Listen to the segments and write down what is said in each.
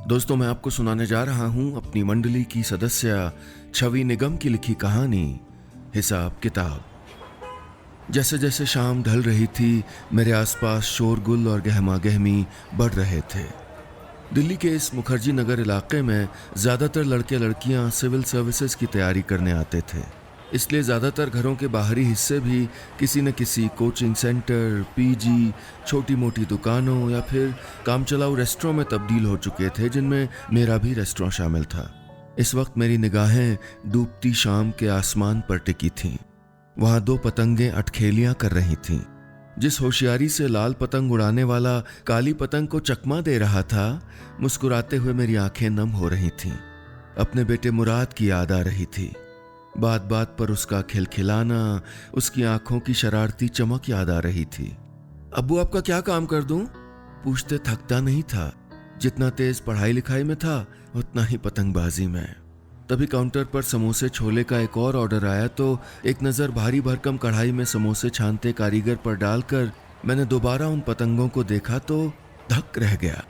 दोस्तों, मैं आपको सुनाने जा रहा हूं अपनी मंडली की सदस्य छवि निगम की लिखी कहानी हिसाब किताब। जैसे जैसे शाम ढल रही थी, मेरे आसपास शोरगुल और गहमा गहमी बढ़ रहे थे। दिल्ली के इस मुखर्जी नगर इलाके में ज़्यादातर लड़के लड़कियां सिविल सर्विसेज की तैयारी करने आते थे। इसलिए ज़्यादातर घरों के बाहरी हिस्से भी किसी न किसी कोचिंग सेंटर, पीजी, छोटी मोटी दुकानों या फिर काम चलाऊ रेस्टोरों में तब्दील हो चुके थे, जिनमें मेरा भी रेस्टोरेंट शामिल था। इस वक्त मेरी निगाहें डूबती शाम के आसमान पर टिकी थीं। वहाँ दो पतंगें अटखेलियां कर रही थीं। जिस होशियारी से लाल पतंग उड़ाने वाला काली पतंग को चकमा दे रहा था, मुस्कुराते हुए मेरी आंखें नम हो रही थीं। अपने बेटे मुराद की याद आ रही थी। बात बात पर उसका खिलखिलाना, उसकी आंखों की शरारती चमक याद आ रही थी। अब्बू, आपका क्या काम कर दूं? पूछते थकता नहीं था। जितना तेज पढ़ाई लिखाई में था, उतना ही पतंगबाजी में। तभी काउंटर पर समोसे छोले का एक और ऑर्डर आया तो एक नज़र भारी भरकम कढ़ाई में समोसे छानते कारीगर पर डालकर मैंने दोबारा उन पतंगों को देखा तो धक रह गया।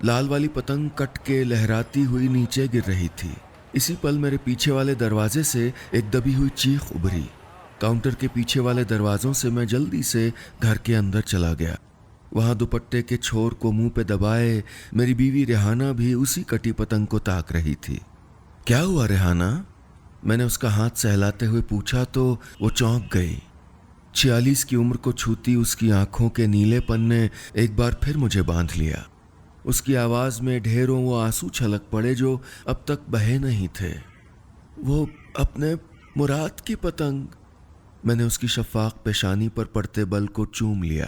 लाल वाली पतंग कट के लहराती हुई नीचे गिर रही थी। इसी पल मेरे पीछे वाले दरवाजे से एक दबी हुई चीख उभरी। काउंटर के पीछे वाले दरवाजों से मैं जल्दी से घर के अंदर चला गया। वहां दुपट्टे के छोर को मुंह पे दबाए मेरी बीवी रेहाना भी उसी कटी पतंग को ताक रही थी। क्या हुआ रेहाना? मैंने उसका हाथ सहलाते हुए पूछा तो वो चौंक गई। 46 की उम्र को छूती उसकी आंखों के नीलेपन ने एक बार फिर मुझे बांध लिया। उसकी आवाज में ढेरों वो आंसू छलक पड़े जो अब तक बहे नहीं थे। वो अपने मुराद की पतंग। मैंने उसकी शफाक पेशानी पर पड़ते बल को चूम लिया।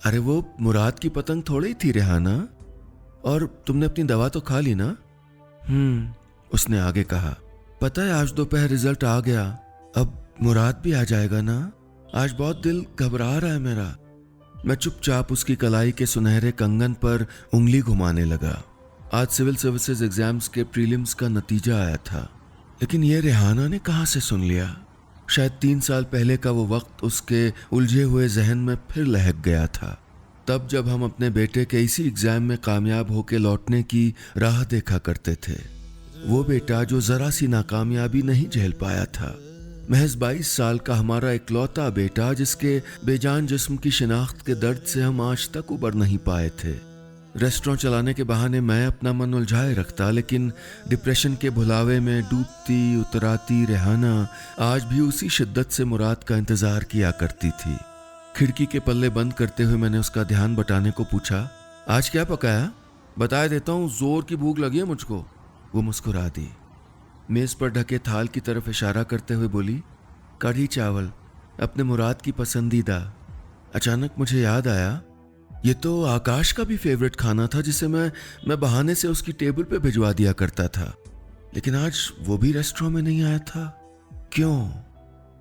अरे वो मुराद की पतंग थोड़ी थी रेहाना। और तुमने अपनी दवा तो खा ली ना? उसने आगे कहा। पता है, आज दोपहर रिजल्ट आ गया। अब मुराद भी आ जाएगा ना? आज बहुत दिल घबरा रहा है मेरा। मैं चुपचाप उसकी कलाई के सुनहरे कंगन पर उंगली घुमाने लगा। आज सिविल सर्विसेज एग्जाम्स के प्रीलिम्स का नतीजा आया था, लेकिन ये रेहाना ने कहां से सुन लिया? शायद 3 साल पहले का वो वक्त उसके उलझे हुए जहन में फिर लहक गया था। तब जब हम अपने बेटे के इसी एग्जाम में कामयाब होकर लौटने की राह देखा करते थे। वो बेटा जो जरा सी नाकामयाबी नहीं झेल पाया था। महज 22 साल का हमारा इकलौता बेटा, जिसके बेजान जिस्म की शिनाख्त के दर्द से हम आज तक उबर नहीं पाए थे। रेस्टोरेंट चलाने के बहाने मैं अपना मन उलझाए रखता, लेकिन डिप्रेशन के भुलावे में डूबती उतराती रेहाना आज भी उसी शिद्दत से मुराद का इंतजार किया करती थी। खिड़की के पल्ले बंद करते हुए मैंने उसका ध्यान बटाने को पूछा, आज क्या पकाया? बता देता हूँ, जोर की भूख लगी है मुझको। वो मुस्कुरा दी। मेज पर ढके थाल की तरफ इशारा करते हुए बोली, कढ़ी चावल, अपने मुराद की पसंदीदा। अचानक मुझे याद आया, ये तो आकाश का भी फेवरेट खाना था, जिसे मैं बहाने से उसकी टेबल पे भिजवा दिया करता था। लेकिन आज वो भी रेस्टोरेंट में नहीं आया था। क्यों?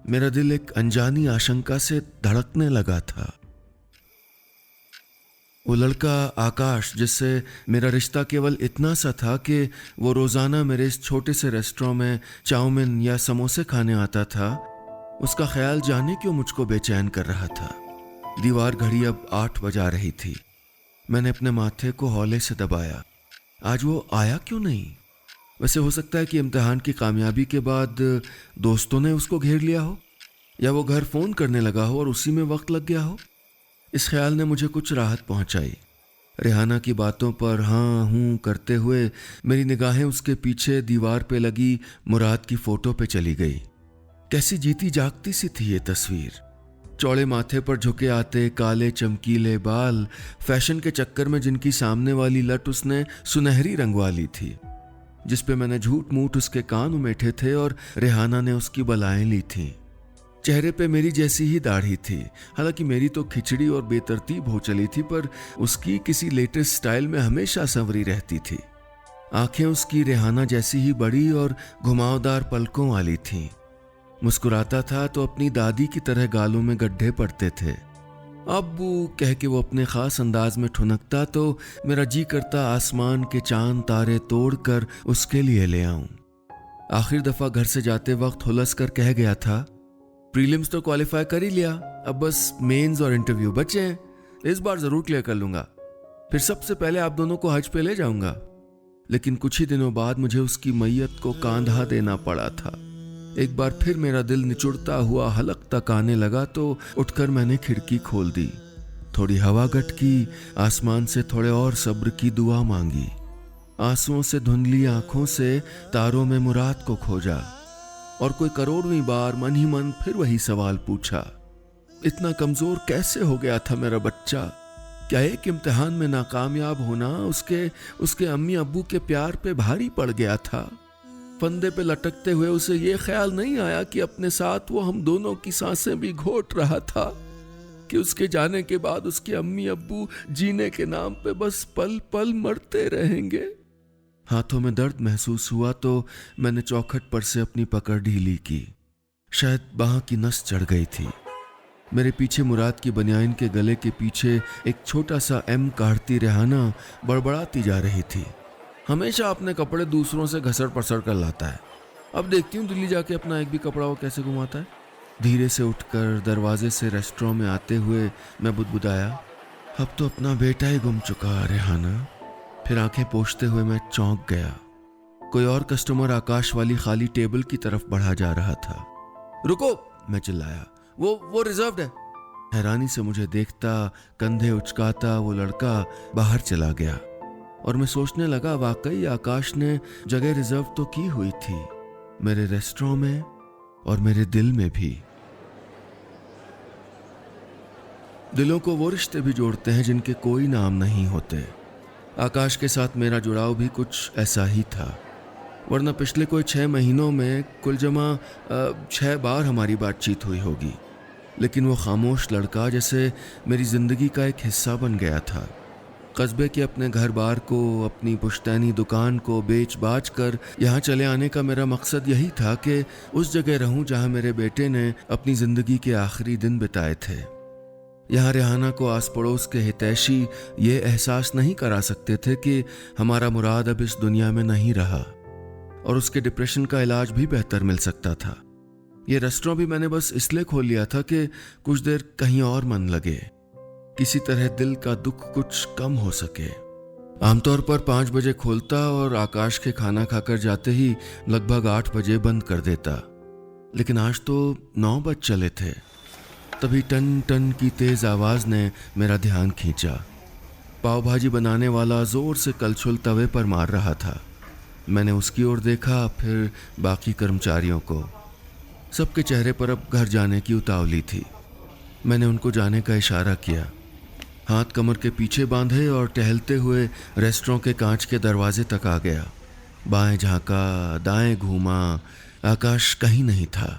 मेरा दिल एक अनजानी आशंका से धड़कने लगा था। वो लड़का आकाश, जिससे मेरा रिश्ता केवल इतना सा था कि वो रोज़ाना मेरे इस छोटे से रेस्टोरेंट में चाउमीन या समोसे खाने आता था, उसका ख्याल जाने क्यों मुझको बेचैन कर रहा था। दीवार घड़ी अब 8 बजा रही थी। मैंने अपने माथे को हौले से दबाया। आज वो आया क्यों नहीं? वैसे हो सकता है कि इम्तिहान की कामयाबी के बाद दोस्तों ने उसको घेर लिया हो, या वो घर फ़ोन करने लगा हो और उसी में वक्त लग गया हो। इस ख्याल ने मुझे कुछ राहत पहुंचाई। रेहाना की बातों पर हाँ हूँ करते हुए मेरी निगाहें उसके पीछे दीवार पे लगी मुराद की फोटो पे चली गई। कैसी जीती जागती सी थी ये तस्वीर। चौड़े माथे पर झुके आते काले चमकीले बाल, फैशन के चक्कर में जिनकी सामने वाली लट उसने सुनहरी रंगवा ली थी, जिसपे मैंने झूठ मूठ उसके कान उमेठे थे और रेहाना ने उसकी बलाएं ली थीं। चेहरे पे मेरी जैसी ही दाढ़ी थी। हालांकि मेरी तो खिचड़ी और बेतरतीब हो चली थी, पर उसकी किसी लेटेस्ट स्टाइल में हमेशा संवरी रहती थी। आंखें उसकी रेहाना जैसी ही बड़ी और घुमावदार पलकों वाली थीं। मुस्कुराता था तो अपनी दादी की तरह गालों में गड्ढे पड़ते थे। अब्बू कह के वो अपने खास अंदाज में ठुनकता तो मेरा जी करता आसमान के चांद तारे तोड़कर उसके लिए ले आऊं। आखिर दफा घर से जाते वक्त हुलस कर कह गया था, प्रीलिम्स तो क्वालिफाई कर ही लिया, अब बस मेंस और इंटरव्यू बचे हैं। इस बार जरूर क्लियर कर लूंगा, फिर सबसे पहले आप दोनों को हज पे ले जाऊंगा। लेकिन कुछ ही दिनों बाद मुझे उसकी मैयत को कांधा देना पड़ा था। एक बार फिर मेरा दिल निचुड़ता हुआ हलक तक आने लगा तो उठकर मैंने खिड़की खोल दी। थोड़ी हवा गटकी, आसमान से थोड़े और सब्र की दुआ मांगी। आंसुओं से धुंधली आंखों से तारों में मुराद को खोजा और कोई करोड़वीं बार मन ही मन फिर वही सवाल पूछा, इतना कमजोर कैसे हो गया था मेरा बच्चा? क्या एक इम्तिहान में नाकामयाब होना उसके अम्मी अब्बू के प्यार पे भारी पड़ गया था? फंदे पे लटकते हुए उसे ये ख्याल नहीं आया कि अपने साथ वो हम दोनों की सांसें भी घोट रहा था, कि उसके जाने के बाद उसके अम्मी अब्बू जीने के नाम पे बस पल पल मरते रहेंगे। हाथों में दर्द महसूस हुआ तो मैंने चौखट पर से अपनी पकड़ ढीली की। शायद बांह की नस चढ़ गई थी। मेरे पीछे मुराद की बनियान के गले के पीछे एक छोटा सा एम काटती रेहाना बड़बड़ाती जा रही थी। हमेशा अपने कपड़े दूसरों से घसड़ पसड़ कर लाता है, अब देखती हूँ दिल्ली जाके अपना एक भी कपड़ा वो कैसे घुमाता है। धीरे से उठकर दरवाजे से रेस्टोरेंट में आते हुए मैं बुदबुदाया, अब तो अपना बेटा ही गुम चुका रेहाना। फिर आंखें पोंछते हुए मैं चौंक गया। कोई और कस्टमर आकाश वाली खाली टेबल की तरफ बढ़ा जा रहा था। रुको, मैं चिल्लाया, वो रिजर्व्ड है। हैरानी से मुझे देखता, कंधे उचकाता वो लड़का बाहर चला गया और मैं सोचने लगा, वाकई आकाश ने जगह रिजर्व तो की हुई थी, मेरे रेस्टोरेंट में और मेरे दिल में भी। दिलों को वो रिश्ते भी जोड़ते हैं जिनके कोई नाम नहीं होते। आकाश के साथ मेरा जुड़ाव भी कुछ ऐसा ही था, वरना पिछले कोई 6 महीनों में कुल जमा 6 बार हमारी बातचीत हुई होगी। लेकिन वो खामोश लड़का जैसे मेरी जिंदगी का एक हिस्सा बन गया था। कस्बे के अपने घर बार को, अपनी पुश्तैनी दुकान को बेच बाच कर यहाँ चले आने का मेरा मकसद यही था कि उस जगह रहूं जहाँ मेरे बेटे ने अपनी जिंदगी के आखिरी दिन बिताए थे। यहाँ रेहाना को आस पड़ोस के हितैषी ये एहसास नहीं करा सकते थे कि हमारा मुराद अब इस दुनिया में नहीं रहा और उसके डिप्रेशन का इलाज भी बेहतर मिल सकता था। ये रेस्टोरेंट भी मैंने बस इसलिए खोल लिया था कि कुछ देर कहीं और मन लगे, किसी तरह दिल का दुख कुछ कम हो सके। आमतौर पर 5 बजे खोलता और आकाश के खाना खाकर जाते ही लगभग 8 बजे बंद कर देता, लेकिन आज तो 9 बज चले थे। तभी टन टन की तेज आवाज ने मेरा ध्यान खींचा। पाव भाजी बनाने वाला जोर से कलछुल तवे पर मार रहा था। मैंने उसकी ओर देखा, फिर बाकी कर्मचारियों को। सबके चेहरे पर अब घर जाने की उतावली थी। मैंने उनको जाने का इशारा किया, हाथ कमर के पीछे बांधे और टहलते हुए रेस्टोरेंट के कांच के दरवाजे तक आ गया। बाएं झांका, दाएं घूमा, आकाश कहीं नहीं था।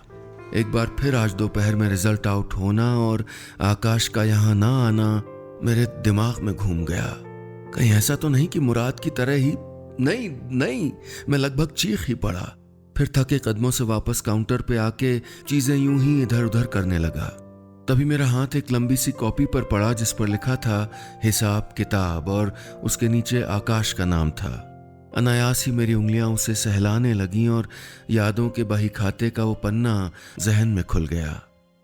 एक बार फिर आज दोपहर में रिजल्ट आउट होना और आकाश का यहाँ ना आना मेरे दिमाग में घूम गया। कहीं ऐसा तो नहीं कि मुराद की तरह ही? नहीं, मैं लगभग चीख ही पड़ा। फिर थके कदमों से वापस काउंटर पे आके चीजें यूं ही इधर उधर करने लगा। तभी मेरा हाथ एक लंबी सी कॉपी पर पड़ा जिस पर लिखा था हिसाब किताब और उसके नीचे आकाश का नाम था। अनायास ही मेरी उंगलियां उसे सहलाने लगीं और यादों के बही खाते का वो पन्ना जहन में खुल गया।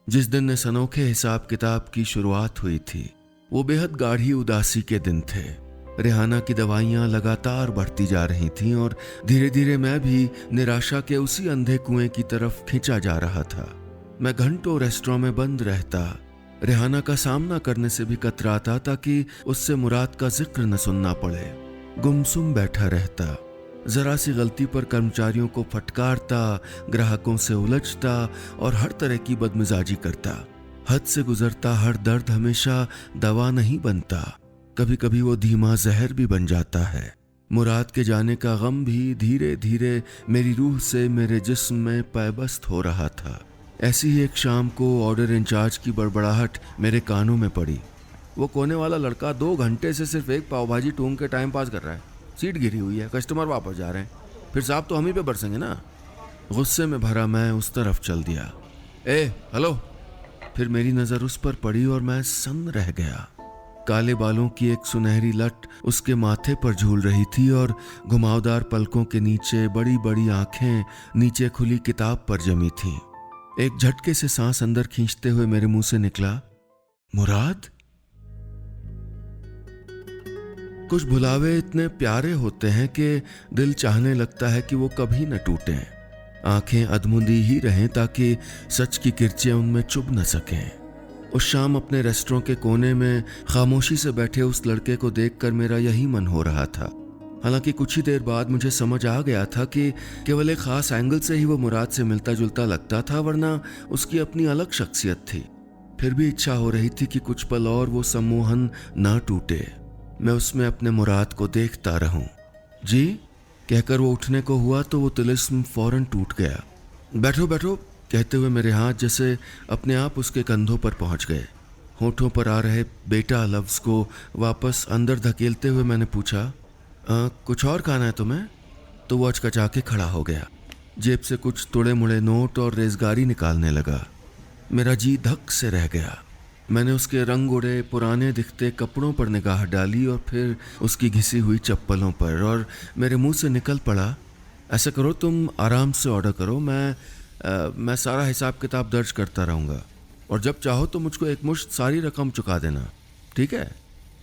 जिस दिन इस अनोखे हिसाब किताब की शुरुआत हुई थी वो बेहद गाढ़ी उदासी के दिन थे। रेहाना की दवाइयां लगातार बढ़ती जा रही थीं और धीरे धीरे मैं भी निराशा के उसी अंधे कुएं की तरफ खींचा जा रहा था। मैं घंटों रेस्टोरेंट में बंद रहता, रेहाना का सामना करने से भी कतराता ताकि उससे मुराद का जिक्र न सुनना पड़े। गुमसुम बैठा रहता, जरा सी गलती पर कर्मचारियों को फटकारता, ग्राहकों से उलझता और हर तरह की बदमिजाजी करता। हद से गुजरता हर दर्द हमेशा दवा नहीं बनता, कभी कभी वो धीमा जहर भी बन जाता है। मुराद के जाने का गम भी धीरे धीरे मेरी रूह से मेरे जिस्म में पैबस्त हो रहा था। ऐसी ही एक शाम को ऑर्डर इंचार्ज की बड़बड़ाहट मेरे कानों में पड़ी। वो कोने वाला लड़का 2 घंटे से सिर्फ एक पाव भाजी टूंग के टाइम पास कर रहा है। सीट गिरी हुई है, कस्टमर वापस जा रहे हैं, फिर साहब तो हम ही पे बरसेंगे ना। गुस्से में भरा मैं उस तरफ चल दिया। हेलो। फिर मेरी नज़र उस पर पड़ी और मैं सन्न रह गया। काले बालों की एक सुनहरी लट उसके माथे पर झूल रही थी और घुमावदार पलकों के नीचे बड़ी बड़ी आंखें नीचे खुली किताब पर जमी थीं। एक झटके से सांस अंदर खींचते हुए मेरे मुंह से निकला, मुराद। कुछ भुलावे इतने प्यारे होते हैं कि दिल चाहने लगता है कि वो कभी न टूटें, आंखें अधमुंदी ही रहें ताकि सच की किरचें उनमें चुभ न सकें। उस शाम अपने रेस्टोरेंट के कोने में खामोशी से बैठे उस लड़के को देखकर मेरा यही मन हो रहा था। हालांकि कुछ ही देर बाद मुझे समझ आ गया था कि केवल एक खास एंगल से ही वो मुराद से मिलता जुलता लगता था, वरना उसकी अपनी अलग शख्सियत थी। फिर भी इच्छा हो रही थी कि कुछ पल और वो सम्मोहन ना टूटे, मैं उसमें अपने मुराद को देखता रहूं। जी कहकर वो उठने को हुआ तो वो तिलिस्म फौरन टूट गया। बैठो बैठो कहते हुए मेरे हाथ जैसे अपने आप उसके कंधों पर पहुंच गए। होठों पर आ रहे बेटा लफ्ज़ को वापस अंदर धकेलते हुए मैंने पूछा, कुछ और खाना है तुम्हें? तो वो अचकचा के खड़ा हो गया, जेब से कुछ तुड़े मुड़े नोट और रेजगारी निकालने लगा। मेरा जी धक से रह गया। मैंने उसके रंग उड़े पुराने दिखते कपड़ों पर निगाह डाली और फिर उसकी घिसी हुई चप्पलों पर, और मेरे मुंह से निकल पड़ा, ऐसा करो तुम आराम से ऑर्डर करो, मैं सारा हिसाब किताब दर्ज करता रहूँगा, और जब चाहो तो मुझको एक मुश्त सारी रकम चुका देना, ठीक है?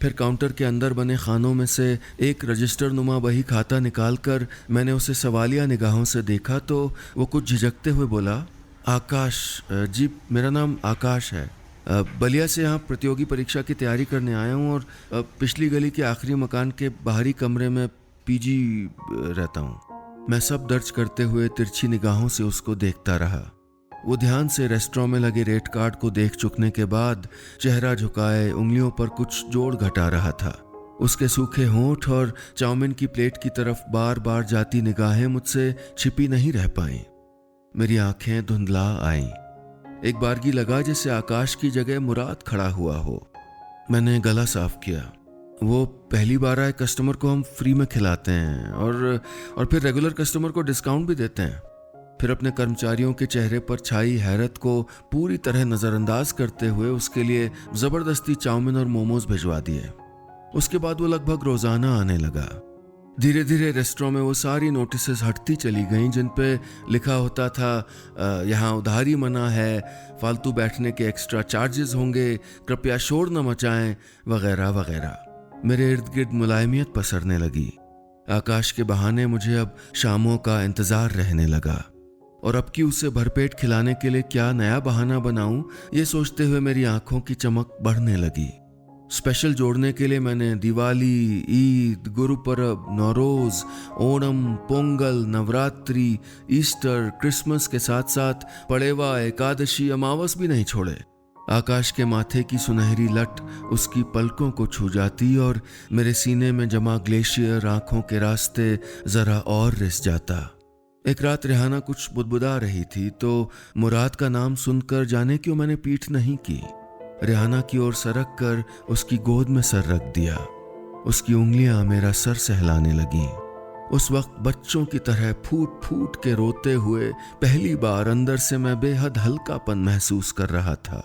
फिर काउंटर के अंदर बने खानों में से एक रजिस्टर नुमा बही खाता निकालकर मैंने उसे सवालिया निगाहों से देखा तो वो कुछ झिझकते हुए बोला, आकाश जी, मेरा नाम आकाश है, बलिया से यहाँ प्रतियोगी परीक्षा की तैयारी करने आया हूँ और पिछली गली के आखिरी मकान के बाहरी कमरे में पीजी रहता हूँ। मैं सब दर्ज करते हुए तिरछी निगाहों से उसको देखता रहा। वो ध्यान से रेस्टोरेंट में लगे रेट कार्ड को देख चुकने के बाद चेहरा झुकाए उंगलियों पर कुछ जोड़ घटा रहा था। उसके सूखे होंठ और चाउमीन की प्लेट की तरफ बार बार जाती निगाहें मुझसे छिपी नहीं रह पाईं। मेरी आंखें धुंधला आईं। एक बारगी लगा जैसे आकाश की जगह मुराद खड़ा हुआ हो। मैंने गला साफ किया। वो पहली बार आए कस्टमर को हम फ्री में खिलाते हैं और फिर रेगुलर कस्टमर को डिस्काउंट भी देते हैं। फिर अपने कर्मचारियों के चेहरे पर छाई हैरत को पूरी तरह नज़रअंदाज करते हुए उसके लिए ज़बरदस्ती चाउमीन और मोमोज भिजवा दिए। उसके बाद वो लगभग रोज़ाना आने लगा। धीरे धीरे रेस्टोरेंट में वो सारी नोटिसेस हटती चली गईं जिन पे लिखा होता था, यहाँ उधारी मना है, फालतू बैठने के एक्स्ट्रा चार्जेस होंगे, कृपया शोर न मचाएं, वगैरह वगैरह। मेरे इर्द गिर्द मुलायमियत पसरने लगी। आकाश के बहाने मुझे अब शामों का इंतज़ार रहने लगा, और अब की उसे भरपेट खिलाने के लिए क्या नया बहाना बनाऊं, ये सोचते हुए मेरी आंखों की चमक बढ़ने लगी। स्पेशल जोड़ने के लिए मैंने दिवाली, ईद, गुरुपर्व, नौरोज, ओणम, पोंगल, नवरात्रि, ईस्टर, क्रिसमस के साथ साथ पड़ेवा, एकादशी, अमावस भी नहीं छोड़े। आकाश के माथे की सुनहरी लट उसकी पलकों को छू जाती और मेरे सीने में जमा ग्लेशियर आंखों के रास्ते जरा और रिस जाता। एक रात रेहाना कुछ बुदबुदा रही थी तो मुराद का नाम सुनकर जाने क्यों मैंने पीठ नहीं की। रेहाना की ओर सरक कर उसकी गोद में सर रख दिया। उसकी उंगलियां मेरा सर सहलाने लगीं। उस वक्त बच्चों की तरह फूट फूट के रोते हुए पहली बार अंदर से मैं बेहद हल्कापन महसूस कर रहा था।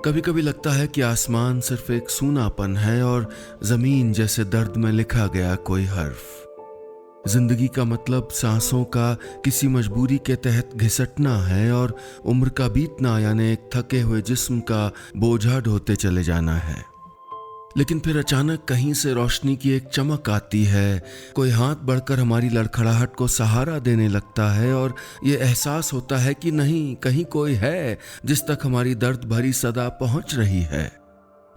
कभी कभी लगता है कि आसमान सिर्फ एक सूनापन है और जमीन जैसे दर्द में लिखा गया कोई हर्फ। जिंदगी का मतलब सांसों का किसी मजबूरी के तहत घिसटना है और उम्र का बीतना यानी एक थके हुए जिस्म का बोझा ढोते चले जाना है। लेकिन फिर अचानक कहीं से रोशनी की एक चमक आती है, कोई हाथ बढ़कर हमारी लड़खड़ाहट को सहारा देने लगता है और ये एहसास होता है कि नहीं, कहीं कोई है जिस तक हमारी दर्द भरी सदा पहुंच रही है।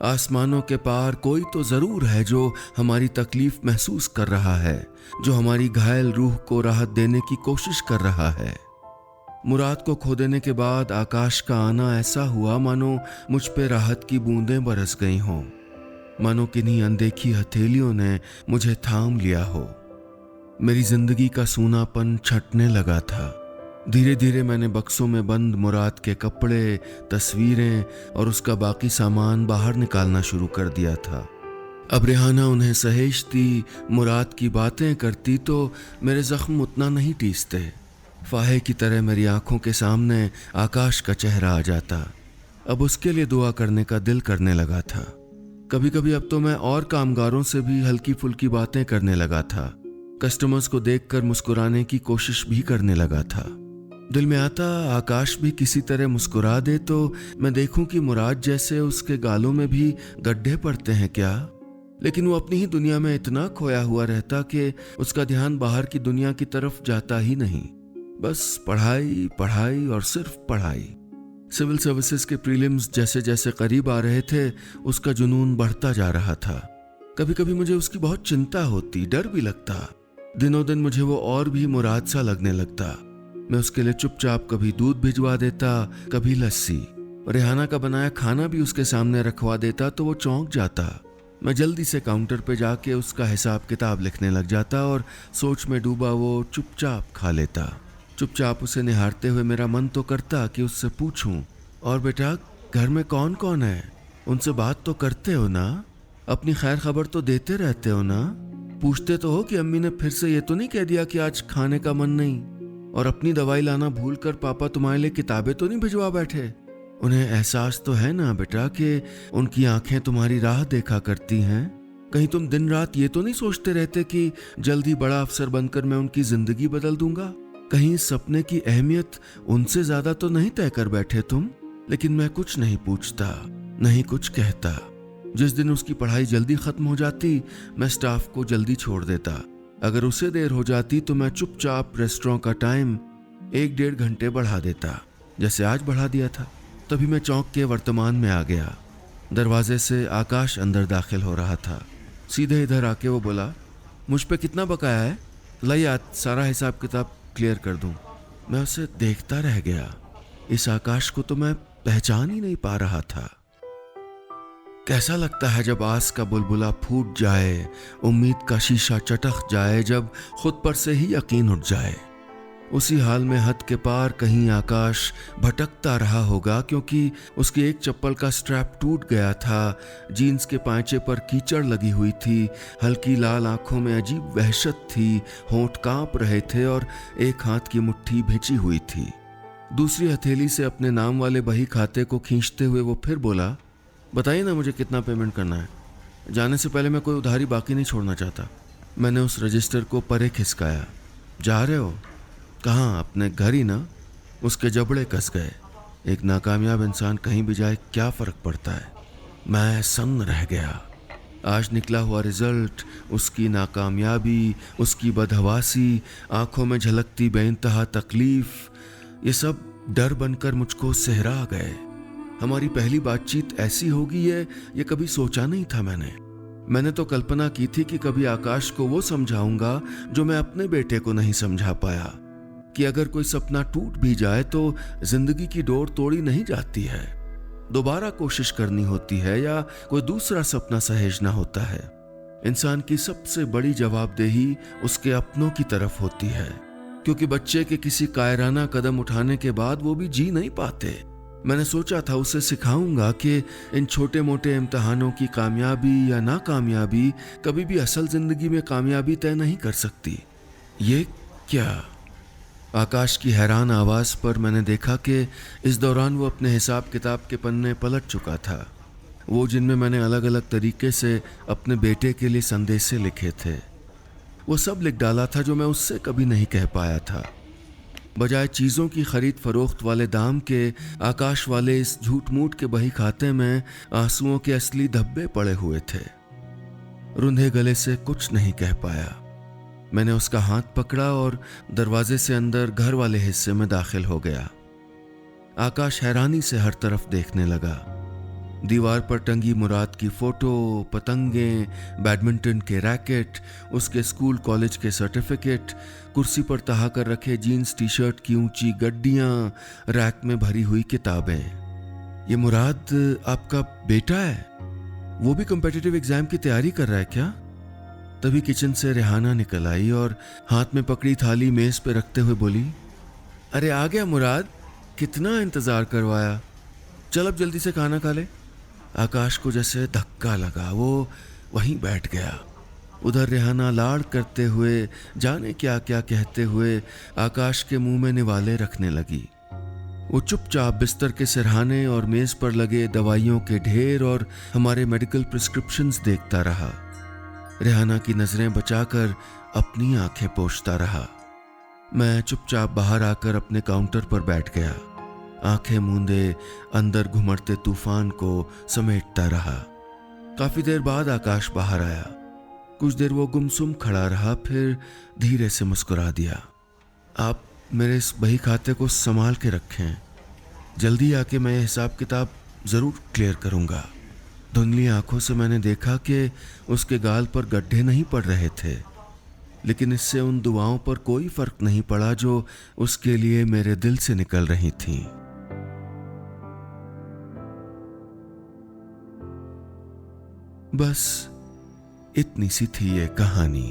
आसमानों के पार कोई तो जरूर है जो हमारी तकलीफ महसूस कर रहा है, जो हमारी घायल रूह को राहत देने की कोशिश कर रहा है। मुराद को खो देने के बाद आकाश का आना ऐसा हुआ मानो मुझ पे राहत की बूंदें बरस गई हों, मानो किन्हीं अनदेखी हथेलियों ने मुझे थाम लिया हो। मेरी जिंदगी का सूनापन छटने लगा था। धीरे धीरे मैंने बक्सों में बंद मुराद के कपड़े, तस्वीरें और उसका बाकी सामान बाहर निकालना शुरू कर दिया था। अब रेहाना उन्हें सहेजती, मुराद की बातें करती तो मेरे जख्म उतना नहीं टीसते। फाहे की तरह मेरी आंखों के सामने आकाश का चेहरा आ जाता। अब उसके लिए दुआ करने का दिल करने लगा था। कभी कभी अब तो मैं और कामगारों से भी हल्की फुल्की बातें करने लगा था। कस्टमर्स को देखकर मुस्कुराने की कोशिश भी करने लगा था। दिल में आता आकाश भी किसी तरह मुस्कुरा दे तो मैं देखूं कि मुराद जैसे उसके गालों में भी गड्ढे पड़ते हैं क्या। लेकिन वो अपनी ही दुनिया में इतना खोया हुआ रहता कि उसका ध्यान बाहर की दुनिया की तरफ जाता ही नहीं। बस पढ़ाई पढ़ाई और सिर्फ पढ़ाई। सिविल सर्विसेज के प्रीलिम्स जैसे जैसे करीब आ रहे थे उसका जुनून बढ़ता जा रहा था। कभी कभी मुझे उसकी बहुत चिंता होती, डर भी लगता। दिनों दिन मुझे वो और भी मुराद सा लगने लगता। मैं उसके लिए चुपचाप कभी दूध भिजवा देता, कभी लस्सी। रेहाना का बनाया खाना भी उसके सामने रखवा देता तो वो चौंक जाता। मैं जल्दी से काउंटर पे जाके उसका हिसाब किताब लिखने लग जाता और सोच में डूबा वो चुपचाप खा लेता। चुपचाप उसे निहारते हुए मेरा मन तो करता कि उससे पूछूं, और बेटा घर में कौन कौन है? उनसे बात तो करते हो ना? अपनी खैर खबर तो देते रहते हो ना? पूछते तो हो कि अम्मी ने फिर से ये तो नहीं कह दिया कि आज खाने का मन नहीं? और अपनी दवाई लाना भूलकर पापा तुम्हारे लिए किताबें तो नहीं भिजवा बैठे? उन्हें एहसास तो है ना बेटा कि उनकी आंखें तुम्हारी राह देखा करती हैं? कहीं तुम दिन रात ये तो नहीं सोचते रहते कि जल्दी बड़ा अफसर बनकर मैं उनकी जिंदगी बदल दूंगा? कहीं इस सपने की अहमियत उनसे ज्यादा तो नहीं तय कर बैठे तुम? लेकिन मैं कुछ नहीं पूछता, नहीं कुछ कहता। जिस दिन उसकी पढ़ाई जल्दी खत्म हो जाती मैं स्टाफ को जल्दी छोड़ देता। अगर उसे देर हो जाती तो मैं चुपचाप रेस्टोरेंट का टाइम 1-1.5 घंटे बढ़ा देता, जैसे आज बढ़ा दिया था। तभी मैं चौंक के वर्तमान में आ गया। दरवाजे से आकाश अंदर दाखिल हो रहा था। सीधे इधर आके वो बोला, मुझ पे कितना बकाया है? लाई आज सारा हिसाब किताब क्लियर कर दूं। मैं उसे देखता रह गया। इस आकाश को तो मैं पहचान ही नहीं पा रहा था। कैसा लगता है जब आस का बुलबुला फूट जाए, उम्मीद का शीशा चटक जाए, जब खुद पर से ही यकीन उठ जाए। उसी हाल में हद के पार कहीं आकाश भटकता रहा होगा, क्योंकि उसकी एक चप्पल का स्ट्रैप टूट गया था, जीन्स के पांचे पर कीचड़ लगी हुई थी, हल्की लाल आंखों में अजीब वहशत थी, होंठ कांप रहे थे और एक हाथ की मुट्ठी भिंची हुई थी। दूसरी हथेली से अपने नाम वाले बही खाते को खींचते हुए वो फिर बोला, बताइए ना मुझे कितना पेमेंट करना है? जाने से पहले मैं कोई उधारी बाकी नहीं छोड़ना चाहता। मैंने उस रजिस्टर को परे खिसकाया। जा रहे हो? कहाँ? अपने घर ही ना? उसके जबड़े कस गए। एक नाकामयाब इंसान कहीं भी जाए क्या फर्क पड़ता है। मैं सन्न रह गया। आज निकला हुआ रिजल्ट, उसकी नाकामयाबी, उसकी बदहवासी, आंखों में झलकती बेइंतहा तकलीफ, ये सब डर बनकर मुझको सहरा गए। हमारी पहली बातचीत ऐसी होगी ये कभी सोचा नहीं था मैंने तो कल्पना की थी कि कभी आकाश को वो समझाऊंगा जो मैं अपने बेटे को नहीं समझा पाया, कि अगर कोई सपना टूट भी जाए तो जिंदगी की डोर तोड़ी नहीं जाती है, दोबारा कोशिश करनी होती है या कोई दूसरा सपना सहेजना होता है। इंसान की सबसे बड़ी जवाबदेही उसके अपनों की तरफ होती है, क्योंकि बच्चे के किसी कायराना कदम उठाने के बाद वो भी जी नहीं पाते। मैंने सोचा था उसे सिखाऊंगा कि इन छोटे मोटे इम्तिहानों की कामयाबी या नाकामयाबी कभी भी असल जिंदगी में कामयाबी तय नहीं कर सकती। ये क्या? आकाश की हैरान आवाज पर मैंने देखा कि इस दौरान वो अपने हिसाब किताब के पन्ने पलट चुका था, वो जिनमें मैंने अलग अलग तरीके से अपने बेटे के लिए संदेशे लिखे थे। वो सब लिख डाला था जो मैं उससे कभी नहीं कह पाया था। बजाय चीज़ों की खरीद फरोख्त वाले दाम के, आकाश वाले इस झूठ मूठ के बही खाते में आंसुओं के असली धब्बे पड़े हुए थे। रुंधे गले से कुछ नहीं कह पाया। मैंने उसका हाथ पकड़ा और दरवाजे से अंदर घर वाले हिस्से में दाखिल हो गया। आकाश हैरानी से हर तरफ देखने लगा। दीवार पर टंगी मुराद की फोटो, पतंगें, बैडमिंटन के रैकेट, उसके स्कूल कॉलेज के सर्टिफिकेट, कुर्सी पर तहा कर रखे जीन्स टी शर्ट की ऊंची गड्डियां, रैक में भरी हुई किताबें। ये मुराद आपका बेटा है? वो भी कॉम्पिटिटिव एग्जाम की तैयारी कर रहा है क्या? तभी किचन से रेहाना निकल आई और हाथ में पकड़ी थाली मेज पे रखते हुए बोली, अरे आ गया मुराद, कितना इंतजार करवाया, चल अब जल्दी से खाना खा ले। आकाश को जैसे धक्का लगा, वो वहीं बैठ गया। उधर रेहाना लाड़ करते हुए, जाने क्या क्या कहते हुए आकाश के मुंह में निवाले रखने लगी। वो चुपचाप बिस्तर के सिरहाने और मेज पर लगे दवाइयों के ढेर और हमारे मेडिकल प्रिस्क्रिप्शंस देखता रहा। रेहाना की नजरें बचाकर अपनी आंखें पोंछता रहा। मैं चुपचाप बाहर आकर अपने काउंटर पर बैठ गया, आंखें मूंदे अंदर घुमड़ते तूफान को समेटता रहा। काफी देर बाद आकाश बाहर आया। कुछ देर वो गुमसुम खड़ा रहा, फिर धीरे से मुस्कुरा दिया। आप मेरे इस बही खाते को संभाल के रखें, जल्दी आके मैं हिसाब किताब जरूर क्लियर करूंगा। धुंधली आंखों से मैंने देखा कि उसके गाल पर गड्ढे नहीं पड़ रहे थे, लेकिन इससे उन दुआओं पर कोई फर्क नहीं पड़ा जो उसके लिए मेरे दिल से निकल रही थीं। बस इतनी सी थी ये कहानी।